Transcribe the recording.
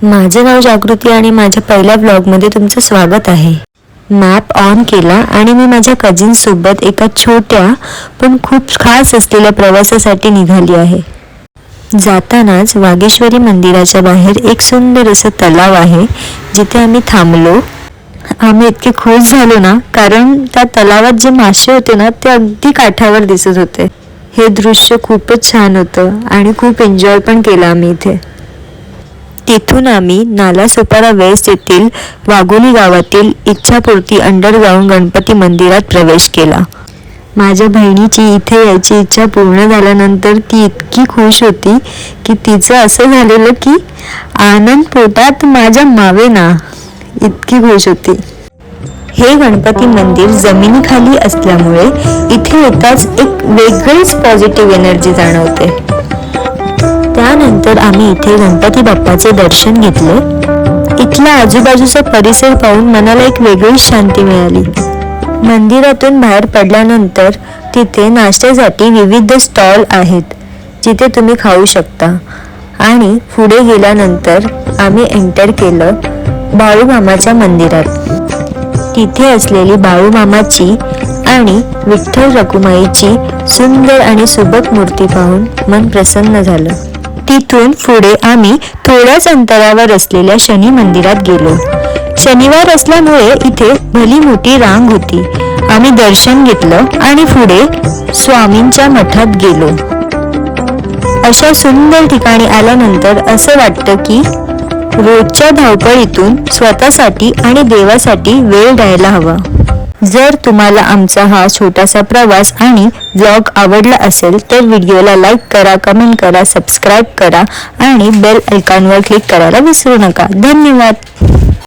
माझे नाव जागृती आणि माझ्या पहिल्या व्लॉगमध्ये तुमचं स्वागत आहे। मॅप ऑन केला आणि मी माझ्या कझिन्स सोबत एका छोट्या पण खूप खास असलेल्या प्रवासासाठी निघाली आहे। जातानाच वागेश्वरी मंदिराच्या बाहेर एक सुंदर असं तलाव आहे जिथे आम्ही थांबलो। आम्ही इतके खुश झालो ना, कारण त्या तलावात जे मासे होते ना ते अगदी काठावर दिसत होते। हे दृश्य खूपच छान होतं आणि खूप एन्जॉय पण केला आम्ही इथे। तिथून आम्ही नालासोपारा वेस्ट येथील वाघोली गावातील इच्छापूर्ती अंडरग्राउंड गणपती मंदिरात प्रवेश केला। माझ्या बहिणीची इथे यायची इच्छा पूर्ण झाल्यानंतर ती इतकी खुश होती की तिचं असं झालेलं की आनंद पोटात माझ्या मावेना, इतकी खुश होती। हे गणपती मंदिर जमिनीखाली असल्यामुळे इथे येताच एक वेगळीच पॉझिटिव्ह एनर्जी जाणवते। त्यानंतर आम्ही इथे गणपती बाप्पाचे दर्शन घेतले। इथला आजूबाजूचा परिसर पाहून मनाला एक वेगळीच शांती मिळाली। मंदिरातून बाहेर पडल्यानंतर तिथे नाश्त्यासाठी विविध स्टॉल आहेत जिथे तुम्ही खाऊ शकता आणि पुढे गेल्यानंतर आम्ही एंटर केलं बाळूमामाच्या मंदिरात। तिथे असलेली बाळूमामाची आणि विठ्ठल रखुमाईची सुंदर आणि सुबक मूर्ती पाहून मन प्रसन्न झालं। तिथून पुढे आम्ही थोड्याच अंतरावर असलेल्या शनी मंदिरात गेलो। शनिवार असल्यामुळे इथे भली मोठी रांग होती। आम्ही दर्शन घेतलं आणि पुढे स्वामींच्या मठात गेलो। अशा सुंदर ठिकाणी आल्यानंतर असं वाटतं की रोजच्या धावपळीतून स्वतःसाठी आणि देवासाठी वेळ द्यायला हवा। जर तुम्हाला आमचा हा छोटासा प्रवास आणि व्लॉग आवडला असेल तर व्हिडिओला लाईक करा, कमेंट करा, सबस्क्राईब करा आणि बेल आयकॉनवर क्लिक करायला विसरू नका। धन्यवाद।